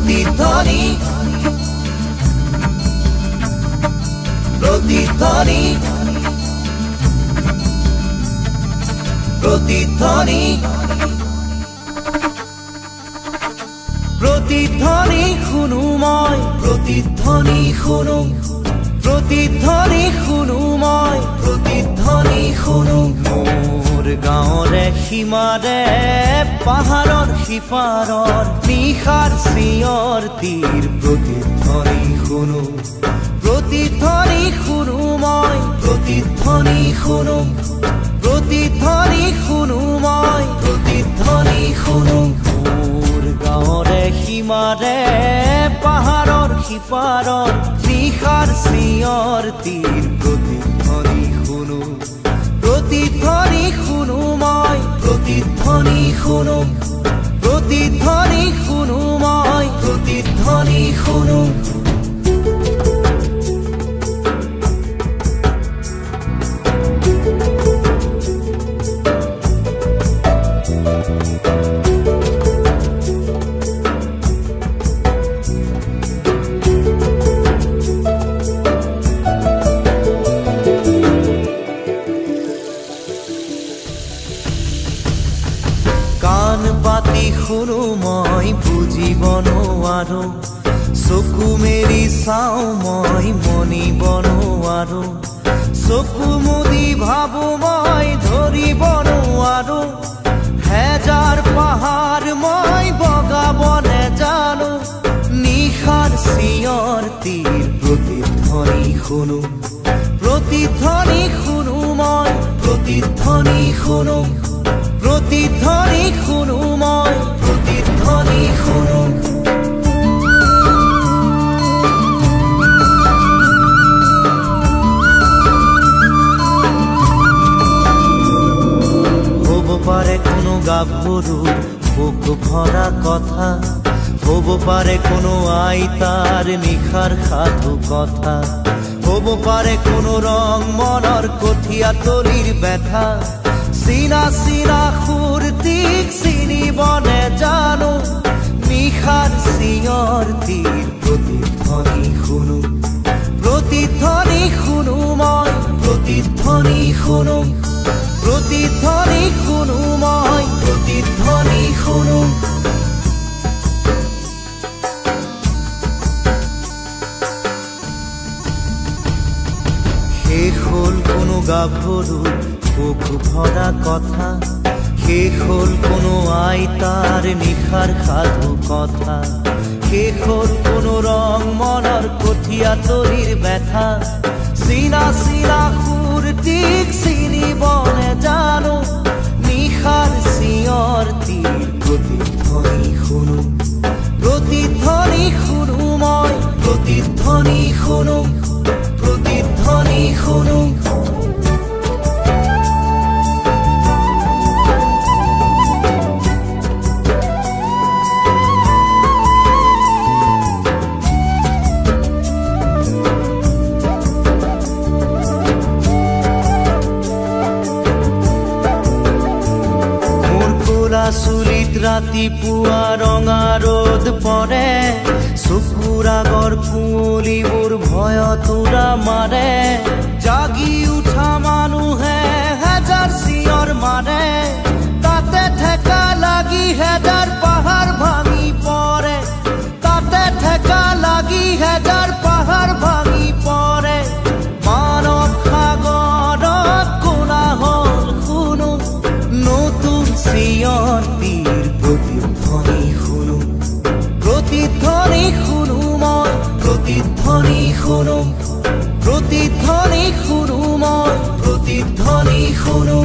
প্ৰতিধ্বনি প্ৰতিধ্বনি প্ৰতিধ্বনি প্ৰতিধ্বনি খুনুময় প্ৰতিধ্বনি খুনু প্ৰতিধ্বনি খুনুময় প্ৰতিধ্বনি খুনু মোৰ গাঁৱৰে সীমাৰে পাহাৰৰ সিপাৰৰ নিশাৰ চিঞৰ তীৰ প্ৰতিধ্বনি শুনো প্ৰতিধ্বনি শুনো মই প্ৰতিধ্বনি শুনো প্ৰতিধ্বনি শুনো মই প্ৰতিধ্বনি শুনো মোৰ গাঁৱৰে সীমাৰে পাহাৰৰ সিপাৰৰ নিশাৰ চিঞৰ তীৰ প্ৰতিধ্বনি শুনো প্ৰতিধ্বনি শুনো মই প্ৰতিধ্বনি শুনো প্ৰতিধ্বনি শুনো মই প্ৰতিধ্বনি শুনো কাণ পাতি শুনো মই বুজিব নোৱাৰো চকু মেলি চাওঁ মই মনিব নোৱাৰো চকু মুদি ভাবো মই ধৰিব নোৱাৰো হেজাৰ পাহাৰ মই বগাব নেজানো নিশাৰ চিঞৰ তীৰ প্ৰতিধ্বনি শুনো প্ৰতিধ্বনি শুনো মই প্ৰতিধ্বনি শুনো প্ৰতিধ্বনি শুনো মই প্ৰতিধ্বনি শুনো হব পাৰে কোনো গাভৰুৰ বুক ভৰা কথা হব পাৰে কোনো আইতাৰ নিশাৰ সাধু কথা হব পাৰে কোনো ৰং মনৰ কঠীয়া তলিৰ ব্যথা চিনা চিনা সুৰটিক চিনিব নেজানো নিশাৰ চিঞৰ তীৰ প্ৰতিধ্বনি শুনো প্ৰতিধ্বনি শুনো মই প্ৰতিধ্বনি শুনো প্ৰতিধ্বনি শুনো মই প্ৰতিধ্বনি শুনো শেষ হ'ল কোনো গাভৰুৰ বুক ভৰা কথা শেষ হ'ল কোনো আইতাৰ নিশাৰ সাধু কথা শেষ হ'ল কোনো ৰং মনৰ কঠীয়া তলিৰ ব্যথা চিনা চিনা সুৰটিক চিনিব নেজানো নিশাৰ চিঞৰ তীৰ প্ৰতিধ্বনি শুনো প্ৰতিধ্বনি শুনো মই প্ৰতিধ্বনি শুনো প্ৰতিধ্বনি শুনো চুলিত ৰাতিপুৱা ৰঙা ৰ'দ পৰে চকুৰ আগৰ কুঁৱলীবোৰ ভয়ত উৰা মাৰে জাগি উঠা মানুহে হেজাৰ চিঞৰ মাৰে তাতে ঠেকা লাগি হেজাৰ পাহাৰ ভাঙি পৰে তাতে ঠেকা লাগি হেজাৰ পাহাৰ ভাঙি পৰে মানৱ সাগৰত কোলাহল শুনো নতুন চিঞৰ তীৰ প্ৰতিধ্বনি শুনো প্ৰতিধ্বনি শুনো মই প্ৰতিধ্বনি শুনো প্ৰতিধ্বনি শুনো মই প্ৰতিধ্বনি শুনো